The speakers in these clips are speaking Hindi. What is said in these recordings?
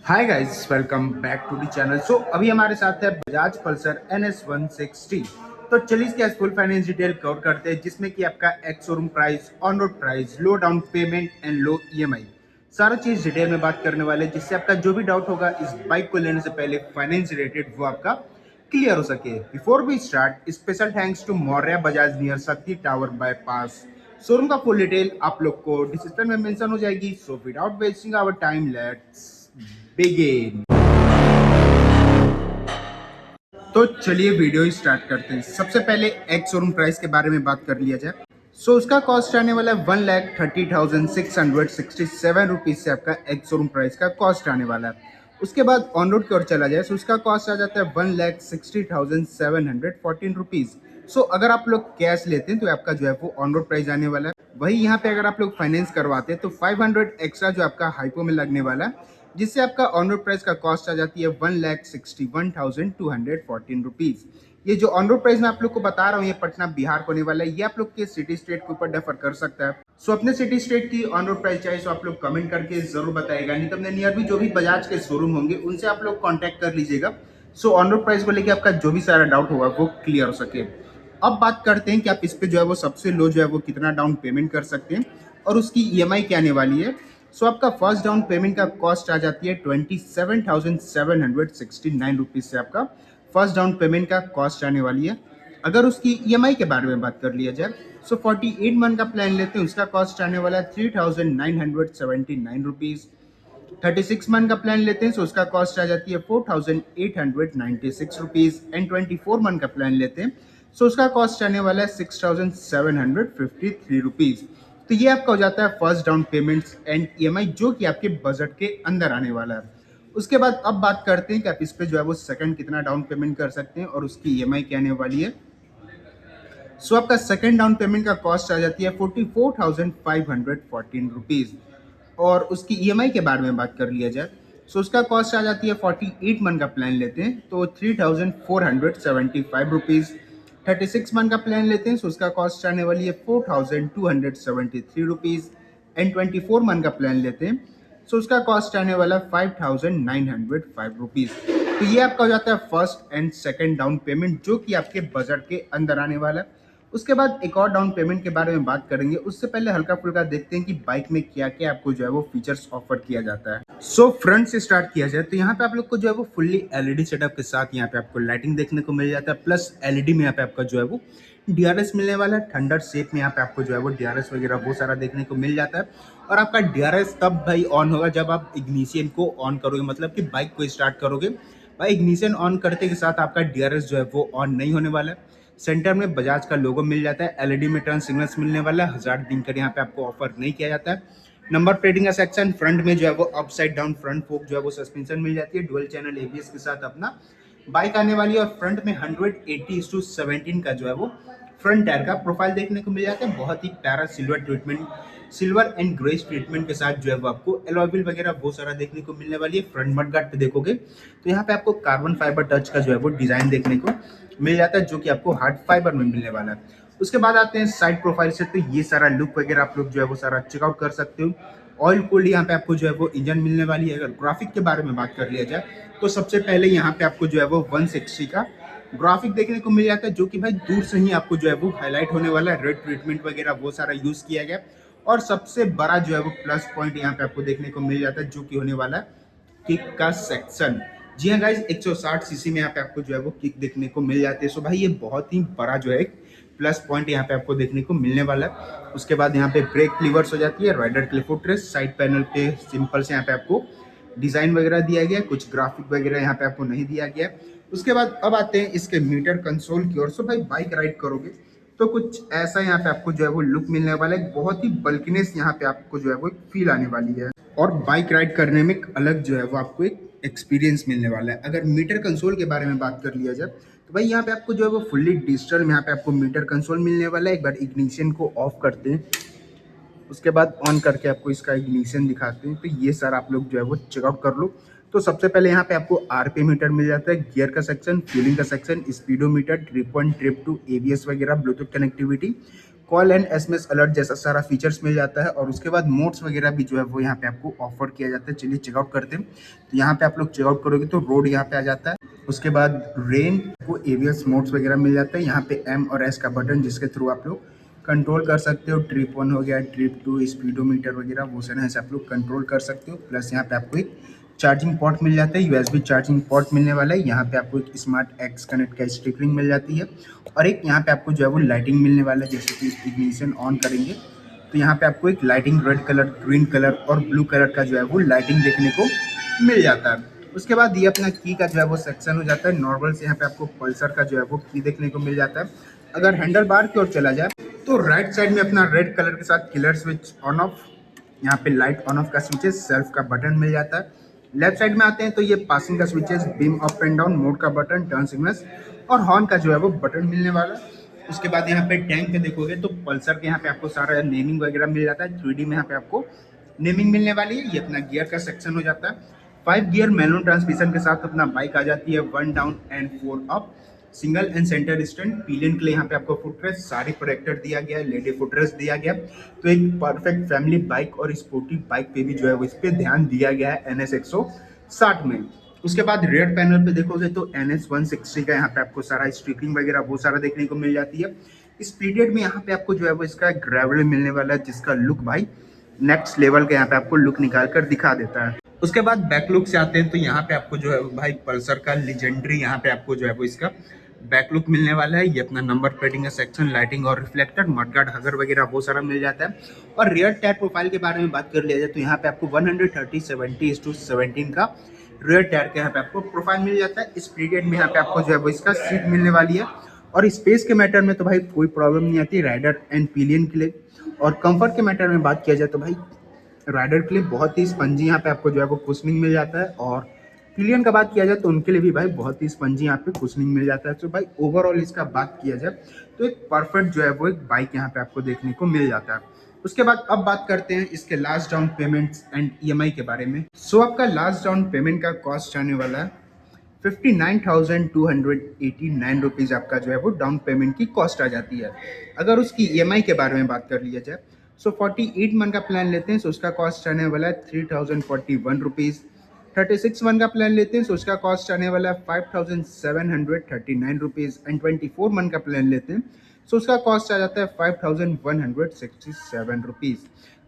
Hi guys, welcome back to the channel. So अभी हमारे साथ है बजाज पल्सर NS 160। तो चलिए इसके फुल फाइनेंस डिटेल कवर करते हैं, जिसमें कि आपका ex showroom price, on road price, low down payment and low EMI, सारा चीज डिटेल में बात करने वाले हैं, जिससे आपका जो भी डाउट होगा इस बाइक को लेने से पहले फाइनेंस रिलेटेड वो आपका क्लियर हो सके। Before we start, special thanks to Maurya Bajaj near Shakti tower bypass. Showroom का फुल डिटेल आप लोग को डिस्क्रिप्शन में मेंशन हो जाएगी। So without wasting our time, let's begin. तो चलिए वीडियो स्टार्ट करते हैं। सबसे पहले एक्स शोरूम प्राइस के बारे में बात कर लिया जाए। सो उसका कॉस्ट आने वाला है 1,30,667 रुपीज से आपका एक्स शोरूम प्राइस का कॉस्ट आने वाला है। उसके बाद ऑन रोड की ओर चला जाए तो उसका कॉस्ट आ जाता है 1,60,714 रुपीज। सो अगर आप लोग कैश लेते हैं तो आपका जो है वो ऑन रोड प्राइस आने वाला है। वही यहाँ पे अगर आप लोग फाइनेंस करवाते हैं तो 500 एक्स्ट्रा जो आपका हाइपो में लगने वाला है, जिससे आपका ऑन रोड प्राइस का कॉस्ट आ जाती है 1,61,214 रुपीज। ये जो ऑन रोड प्राइस मैं आप लोग को बता रहा हूँ, ये पटना बिहार को होने वाला है। ये आप लोग के सिटी स्टेट के ऊपर डिफर कर सकता है। सो अपने सिटी स्टेट की ऑन रोड प्राइस चाहिए तो आप लोग कमेंट करके जरूर बताएगा, नहीं तो अपने नियर भी जो भी बजाज के शोरूम होंगे उनसे आप लोग कॉन्टेक्ट कर लीजिएगा। सो ऑन रोड प्राइस को लेकर आपका जो भी सारा डाउट होगा वो क्लियर हो सके। अब बात करते हैं कि आप इस पे जो है वो सबसे लो जो है वो कितना डाउन पेमेंट कर सकते हैं और उसकी EMI क्या आने वाली है। सो आपका फर्स्ट डाउन पेमेंट का कॉस्ट आ जाती है 27,769 रुपीज से आपका फर्स्ट डाउन पेमेंट का कॉस्ट आने वाली है। अगर उसकी EMI के बारे में बात कर लिया जाए, सो 48 मंथ का प्लान लेते हैं, उसका कॉस्ट आने वाला है 3,979 रुपीज। 36 मंथ का प्लान लेते हैं तो उसका कॉस्ट आ जाती है 4,896 रुपीज। एंड 24 मंथ का प्लान लेते हैं तो उसका कॉस्ट आने वाला है 6,753 रुपीज। तो ये आपका हो जाता है first down payments and EMI, जो कि आपके बजट के अंदर आने वाला है। उसके बाद अब बात करते हैं कि आप इस पे जो है वो सेकंड कितना डाउन पेमेंट कर सकते हैं और उसकी EMI क्या आने वाली है। सो आपका सेकंड डाउन पेमेंट का कॉस्ट आ जाती है 44,514 रुपीज। और उसकी EMI के बारे में बात कर लिया जाए सो उसका कॉस्ट आ जाती है 48 मंथ का प्लान लेते हैं तो 3,475 रुपीज। 36 मंथ का प्लान लेते हैं तो उसका कॉस्ट आने वाली है 4,273 रुपीज। एंड 24 मंथ का प्लान लेते हैं सो उसका कॉस्ट आने वाला 5,905 रुपीज। तो ये आपका हो जाता है first and second down payment, जो कि आपके बजट के अंदर आने वाला है। उसके बाद एक और डाउन पेमेंट के बारे में बात करेंगे, उससे पहले हल्का फुल्का देखते हैं कि बाइक में क्या क्या आपको जो है वो फीचर्स ऑफर किया जाता है। सो फ्रंट से स्टार्ट किया जाए तो यहाँ पे आप लोग को जो है वो फुल्ली LED सेटअप के साथ यहाँ पे आपको लाइटिंग देखने को मिल जाता है, प्लस LED में यहाँ पे आपका जो है वो DRS मिलने वाला है। थंडर शेप में यहाँ पे आपको जो है वो DRS वगैरह वो सारा देखने को मिल जाता है। और आपका DRS तब भाई ऑन होगा जब आप इग्निशियन को ऑन करोगे, मतलब कि बाइक को स्टार्ट करोगे। भाई इग्निशियन ऑन करते के साथ आपका DRS जो है वो ऑन नहीं होने वाला है। सेंटर में बजाज का लोगो मिल जाता है, LED में टर्न सिग्नल्स मिलने वाला है। 1000 दिन कर यहाँ पे आपको ऑफर नहीं किया जाता है। नंबर प्लेटिंग का सेक्शन, फ्रंट में जो है वो अपसाइड डाउन फ्रंट फोक जो है वो सस्पेंशन मिल जाती है, डुअल चैनल ABS के साथ अपना बाइक आने वाली है। और फ्रंट में 180:17 का जो है वो फ्रंट टायर का प्रोफाइल देखने को मिल जाता है। बहुत ही प्यारा silver treatment, silver and grace treatment के साथ जो है वो आपको एलॉय व्हील वगैरह बहुत सारा देखने को मिलने वाली है। फ्रंट मड गार्ड पे देखोगे तो यहाँ पे आपको कार्बन फाइबर टच का जो है वो डिजाइन देखने को मिल जाता है, जो कि आपको हार्ड फाइबर में मिलने वाला है। उसके बाद आते हैं साइड प्रोफाइल से, तो ये सारा लुक वगैरह आप लोग जो है वो सारा चेकआउट कर सकते हो। ऑयल कूल्ड यहाँ पे आपको जो है वो इंजन मिलने वाली है। अगर ग्राफिक के बारे में बात कर लिया जाए तो सबसे पहले यहाँ पे आपको जो है वो 160 का ग्राफिक देखने को मिल जाता है, जो कि भाई दूर से ही आपको जो है वो हाईलाइट होने वाला है। रेड ट्रीटमेंट वगैरह वो सारा यूज किया गया। और सबसे बड़ा जो है वो प्लस पॉइंट यहाँ पे आपको देखने को मिल जाता है, जो कि होने वाला है किक का सेक्शन। जी हाँ गाइज, 160 सीसी में यहाँ पे आपको जो है वो किक देखने को मिल जाती है। सो भाई ये बहुत ही बड़ा जो है प्लस पॉइंट यहाँ पे आपको देखने को मिलने वाला है। उसके बाद यहाँ पे ब्रेक लीवर्स हो जाती है, राइडर के लिए फुटरेस्ट, साइड पैनल पे सिंपल से यहाँ पे आपको डिजाइन वगैरह दिया गया है, कुछ ग्राफिक वगैरह यहाँ पे आपको नहीं दिया गया। उसके बाद अब आते हैं इसके मीटर कंसोल की ओर। सो भाई बाइक राइड करोगे तो कुछ ऐसा यहाँ पे आपको जो है वो लुक मिलने वाला है। बहुत ही बल्किनेस यहाँ पे आपको जो है वो फील आने वाली है और बाइक राइड करने में एक अलग जो है वो आपको एक एक्सपीरियंस मिलने वाला है। अगर मीटर कंसोल के बारे में बात कर लिया जाए तो भाई यहाँ पे आपको जो है वो फुल्ली डिजिटल में यहाँ पे आपको मीटर कंसोल मिलने वाला है। एक बार इग्निशन को ऑफ करते हैं, उसके बाद ऑन करके आपको इसका इग्निशन दिखाते हैं, तो ये सारा आप लोग जो है वो चेकआउट कर लो। तो सबसे पहले यहाँ पे आपको RP मीटर मिल जाता है, गियर का सेक्शन, फ्यूलिंग का section, speedometer, trip 1 trip 2, ABS वगैरह, Bluetooth connectivity, call and SMS alert जैसा सारा फीचर्स मिल जाता है। और उसके बाद मोड्स वगैरह भी जो है वो यहाँ पे आपको ऑफर किया जाता है। चलिए चेकआउट करते हैं। तो यहाँ पे आप लोग चेकआउट करोगे तो रोड यहाँ पे आ जाता है। उसके बाद रेन को एवियस मोड्स वगैरह मिल जाता है। यहाँ पे एम और एस का बटन जिसके थ्रू आप लोग कंट्रोल कर सकते हो। ट्रिप 1 हो गया, ट्रिप 2, स्पीडोमीटर वगैरह वो सारे से आप लोग कंट्रोल कर सकते हो। प्लस यहाँ पे आपको एक चार्जिंग पॉट मिल जाता है, यूएसबी चार्जिंग पॉट मिलने वाला है। यहाँ पे आपको एक स्मार्ट एक्स कनेक्ट का स्टिकरिंग मिल जाती है। और एक यहाँ पे आपको जो है वो लाइटिंग मिलने वाला है। जैसे कि इग्निशन ऑन करेंगे तो यहाँ पे आपको एक lighting red colour, green colour और ब्लू कलर का जो है वो लाइटिंग देखने को मिल जाता है। उसके बाद ये अपना की का जो है वो सेक्शन हो जाता है। नॉर्मल से यहाँ पे आपको पल्सर का जो है वो की देखने को मिल जाता है। अगर हैंडल बार की ओर चला जाए तो राइट साइड में अपना रेड कलर के साथ किलर स्विच ऑन ऑफ, यहाँ पे लाइट ऑन ऑफ का स्विचेस, सेल्फ का बटन मिल जाता है। लेफ्ट साइड में आते हैं तो ये पासिंग का switches, beam up and down, mode का बटन, टर्न सिग्नल्स और हॉर्न का जो है वो बटन मिलने वाला है। उसके बाद यहाँ पे टैंक पे देखोगे तो पल्सर के यहाँ पे आपको सारा नेमिंग वगैरह मिल जाता है। 3D में यहाँ पे आपको नेमिंग मिलने वाली है। ये अपना गियर का सेक्शन हो जाता है। 5 गियर मैनुअल ट्रांसमिशन के साथ अपना बाइक आ जाती है। 1 down and 4 up, single and centre stand. Pillion के लिए यहाँ पे आपको फुटरेस्ट, सारी प्रोटेक्टर दिया गया है, लेडी फुटरेस्ट दिया गया। तो एक परफेक्ट फैमिली बाइक और स्पोर्टिव बाइक पे भी जो है वो इस पे ध्यान दिया गया है NS 160 में। उसके बाद रेयर पैनल पे देखोगे तो NS 160 का यहाँ पे आपको सारा स्टिकरिंग वगैरह वो सारा देखने को मिल जाती है। स्पीडेड में यहाँ पे आपको जो है वो इसका ग्रेवल मिलने वाला है, जिसका लुक भाई नेक्स्ट लेवल का यहाँ पे आपको लुक निकाल कर दिखा देता है। उसके बाद बैक लुक से आते हैं तो यहाँ पे आपको जो है भाई पल्सर का लेजेंडरी यहाँ पे आपको जो है वो इसका बैक लुक मिलने वाला है। ये अपना नंबर प्लेटिंग का सेक्शन, लाइटिंग और रिफ्लेक्टर, मडगार्ड, हगर वगैरह वो सारा मिल जाता है। और रियर टायर प्रोफाइल के बारे में बात कर लिया जाए तो यहाँ पे आपको 130/70:17 का रियर टायर के यहाँ पे आपको प्रोफाइल मिल जाता है। स्पीडेड में यहाँ पे आपको जो है वो इसका सीट मिलने वाली है। और स्पेस के मैटर में तो भाई कोई प्रॉब्लम नहीं आती राइडर एंड पिलियन के लिए। और कंफर्ट के मैटर में बात किया जाए तो भाई राइडर के लिए बहुत ही स्पंजी यहाँ पे आपको जो है वो कुशनिंग मिल जाता है। और पिलियन का बात किया जाए तो उनके लिए भी भाई बहुत ही स्पंजी यहाँ पे कुशनिंग मिल जाता है। तो भाई ओवरऑल इसका बात किया जाए तो एक परफेक्ट जो है वो एक बाइक यहाँ पे आपको देखने को मिल जाता है। उसके बाद अब बात करते हैं इसके last down payments and EMI के बारे में। सो आपका लास्ट डाउन पेमेंट का कॉस्ट आने वाला है 59,289 रुपीज़। आपका जो है वो डाउन पेमेंट की कॉस्ट आ जाती है। अगर उसकी EMI के बारे में बात कर लिया जाए सो 48 मंथ का प्लान लेते हैं तो उसका कॉस्ट आने वाला है 3,041 रुपीज़। 36 मंथ का प्लान लेते हैं तो उसका कॉस्ट आने वाला है 5,739 रुपीज़। एंड 24 मंथ का प्लान लेते हैं तो उसका कॉस्ट आ जाता है 5,167 रुपीज़।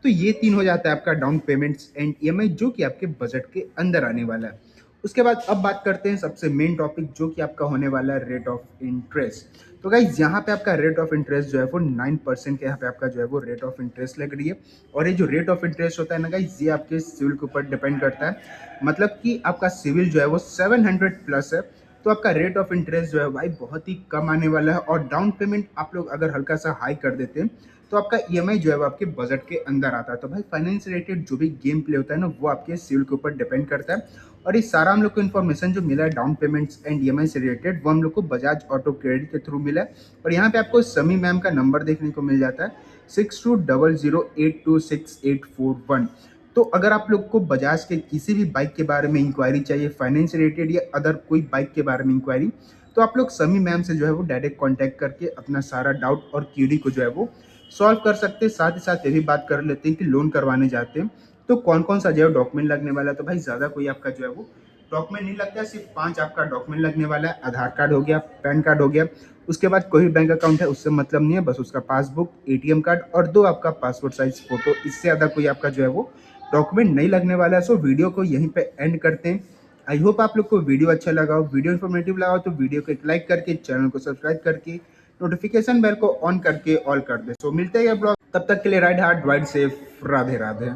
तो ये तीन हो जाता है आपका डाउन पेमेंट्स एंड EMI जो कि आपके बजट के अंदर आने वाला है। उसके बाद अब बात करते हैं सबसे मेन टॉपिक जो कि आपका होने वाला है रेट ऑफ इंटरेस्ट। तो गाइज यहाँ पे आपका रेट ऑफ इंटरेस्ट जो है वो 9% के यहाँ पे आपका जो है वो रेट ऑफ इंटरेस्ट लग रही है। और ये जो रेट ऑफ इंटरेस्ट होता है ना गाइज ये आपके सिविल के ऊपर डिपेंड करता है। मतलब कि आपका सिविल जो है वो 700 प्लस है तो आपका रेट ऑफ इंटरेस्ट जो है भाई बहुत ही कम आने वाला है। और डाउन पेमेंट आप लोग अगर हल्का सा हाई कर देते हैं तो आपका EMI जो है वो आपके बजट के अंदर आता है। तो भाई फाइनेंस रिलेटेड जो भी गेम प्ले होता है ना वो आपके सिविल के ऊपर डिपेंड करता है। और ये सारा हम लोग को इन्फॉर्मेशन जो मिला है डाउन पेमेंट्स एंड EMI से रिलेटेड वो हम लोग को बजाज ऑटो क्रेडिट के थ्रू मिला है। और यहाँ पे आपको समी मैम का नंबर देखने को मिल जाता है 6200826841। तो अगर आप लोग को बजाज के किसी भी बाइक के बारे में इंक्वायरी चाहिए, फाइनेंस रिलेटेड या अदर कोई बाइक के बारे में इंक्वायरी, तो आप लोग समी मैम से जो है वो डायरेक्ट कांटेक्ट करके अपना सारा डाउट और क्यूरी को जो है वो सॉल्व कर सकते हैं। साथ ही साथ ये भी बात कर लेते हैं कि लोन करवाने जाते हैं तो कौन कौन सा जो है डॉक्यूमेंट लगने वाला है। तो भाई ज़्यादा कोई आपका जो है वो डॉक्यूमेंट नहीं लगता है, सिर्फ 5 आपका डॉक्यूमेंट लगने वाला है। आधार कार्ड हो गया, पैन कार्ड हो गया, उसके बाद कोई भी बैंक अकाउंट है उससे मतलब नहीं है, बस उसका पासबुक, ATM कार्ड और 2 आपका पासपोर्ट साइज फोटो। इससे ज़्यादा कोई आपका जो है वो डॉक्यूमेंट नहीं लगने वाला है। सो वीडियो को यहीं पे एंड करते हैं। आई होप आप लोग को वीडियो अच्छा लगा हो, वीडियो इन्फॉर्मेटिव लगा हो तो वीडियो को एक लाइक करके, चैनल को सब्सक्राइब करके, नोटिफिकेशन बेल को ऑन करके ऑल कर दे। सो मिलते हैं ब्लॉग, तब तक के लिए ride hard, ride safe, Radhe Radhe.